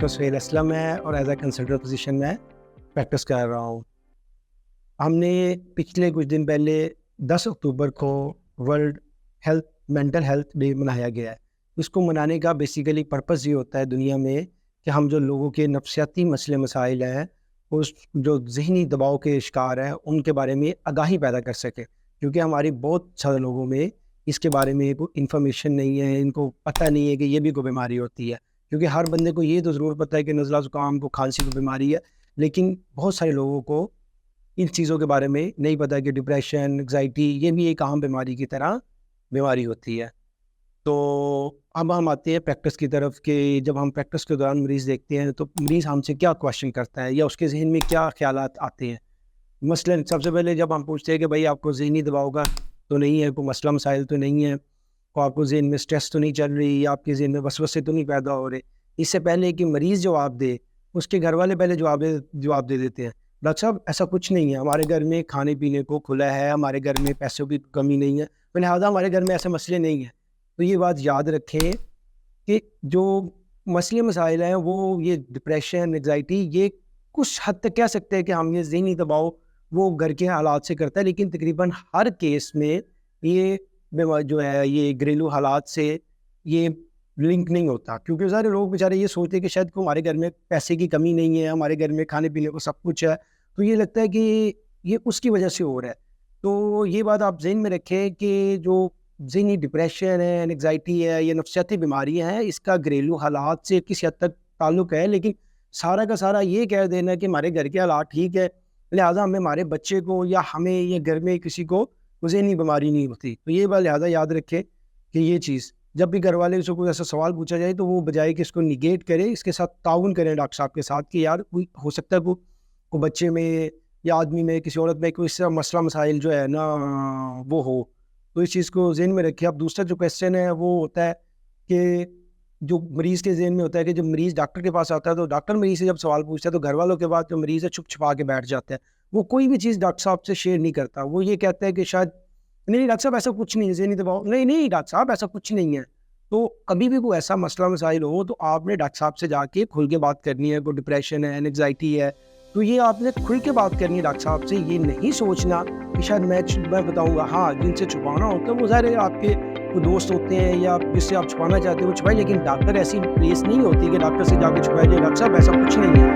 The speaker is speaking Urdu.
ڈاکٹر سہیل اسلم ہے اور ایز اے کنسلٹنٹ پوزیشن میں پریکٹس کر رہا ہوں. ہم نے پچھلے کچھ دن پہلے 10 اکتوبر کو ورلڈ مینٹل ہیلتھ ڈے منایا گیا ہے. اس کو منانے کا بیسیکلی پرپز یہ ہوتا ہے دنیا میں کہ ہم جو لوگوں کے نفسیاتی مسئلے مسائل ہیں, اس جو ذہنی دباؤ کے شکار ہیں, ان کے بارے میں آگاہی پیدا کر سکے, کیونکہ ہماری بہت سارے لوگوں میں اس کے بارے میں کوئی انفارمیشن نہیں ہے, ان کو پتہ نہیں ہے کہ یہ بھی کوئی بیماری ہوتی ہے. کیونکہ ہر بندے کو یہ تو ضرور پتہ ہے کہ نزلہ زکام کو کھانسی کو بیماری ہے, لیکن بہت سارے لوگوں کو ان چیزوں کے بارے میں نہیں پتہ کہ ڈپریشن, انگزائٹی یہ بھی ایک عام بیماری کی طرح بیماری ہوتی ہے. تو اب ہم آتے ہیں پریکٹس کی طرف کہ جب ہم پریکٹس کے دوران مریض دیکھتے ہیں تو مریض ہم سے کیا کویشچن کرتا ہے یا اس کے ذہن میں کیا خیالات آتے ہیں. مثلاً سب سے پہلے جب ہم پوچھتے ہیں کہ بھائی آپ کو ذہنی دباؤ کا تو نہیں ہے, کوئی مسئلہ مسائل تو نہیں ہے, آپ کو ذہن میں اسٹریس تو نہیں چل رہی, یا آپ کے ذہن میں وسوسے تو نہیں پیدا ہو رہے, اس سے پہلے کہ مریض جواب دے اس کے گھر والے پہلے جواب دے دیتے ہیں ڈاکٹر صاحب ایسا کچھ نہیں ہے, ہمارے گھر میں کھانے پینے کو کھلا ہے, ہمارے گھر میں پیسوں کی کمی نہیں ہے, لہٰذا ہمارے گھر میں ایسے مسئلے نہیں ہیں. تو یہ بات یاد رکھیں کہ جو مسئلے مسائل ہیں وہ یہ ڈپریشن, انگزائٹی, یہ کچھ حد تک کہہ سکتے ہیں کہ ہم یہ ذہنی دباؤ وہ گھر کے حالات سے کرتا ہے, لیکن تقریباً ہر کیس میں یہ جو ہے یہ گھریلو حالات سے یہ لنک نہیں ہوتا. کیونکہ سارے لوگ بیچارے یہ سوچتے ہیں کہ شاید ہمارے گھر میں پیسے کی کمی نہیں ہے, ہمارے گھر میں کھانے پینے کو سب کچھ ہے, تو یہ لگتا ہے کہ یہ اس کی وجہ سے ہو رہا ہے. تو یہ بات آپ ذہن میں رکھیں کہ جو ذہنی ڈپریشن ہے, انگزائٹی ہے, یہ نفسیاتی بیماریاں ہیں, اس کا گھریلو حالات سے کسی حد تک تعلق ہے, لیکن سارا کا سارا یہ کہہ دینا کہ ہمارے گھر کے حالات ٹھیک ہے لہٰذا ہمیں ہمارے بچے کو یا ہمیں یا گھر میں کسی کو ذہنی بیماری نہیں ہوتی. تو یہ بات لہٰذا یاد رکھے کہ یہ چیز جب بھی گھر والے سے کوئی ایسا سوال پوچھا جائے تو وہ بجائے کہ اس کو نگیٹ کرے, اس کے ساتھ تعاون کریں ڈاکٹر صاحب کے ساتھ کہ یار کوئی ہو سکتا ہے کوئی بچے میں یا آدمی میں کسی عورت میں کوئی اس طرح مسئلہ مسائل جو ہے نا وہ ہو. تو اس چیز کو ذہن میں رکھے. اب دوسرا جو کویسچن ہے وہ ہوتا ہے کہ جو مریض کے ذہن میں ہوتا ہے کہ جب مریض ڈاکٹر کے پاس آتا ہے تو ڈاکٹر مریض سے جب سوال پوچھتا ہے تو گھر والوں کے بعد جو مریض ہے چھپ چھپا کے بیٹھ جاتا ہے, وہ کوئی بھی چیز ڈاکٹر صاحب سے شیئر نہیں کرتا. وہ یہ کہتا ہے کہ شاید نہیں ڈاکٹر صاحب ایسا کچھ نہیں ہے, ذہنی دباؤ نہیں ڈاکٹر صاحب ایسا کچھ نہیں ہے. تو کبھی بھی کوئی ایسا مسئلہ مسائل ہو تو آپ نے ڈاکٹر صاحب سے جا کے کھل کے بات کرنی ہے. کوئی ڈپریشن ہے, انگزائٹی ہے, تو یہ آپ نے کھل کے بات کرنی ہے ڈاکٹر صاحب سے. یہ نہیں سوچنا کہ شاید میں بتاؤں گا, ہاں جن سے چھپانا ہوتا ہے وہ ظاہر ہے آپ کے کوئی دوست ہوتے ہیں یا جس سے آپ چھپانا چاہتے ہیں وہ چھپائیں, لیکن ڈاکٹر ایسی پلیس نہیں ہوتی کہ ڈاکٹر سے جا کے چھپائے جائے ڈاکٹر صاحب ایسا کچھ نہیں ہے.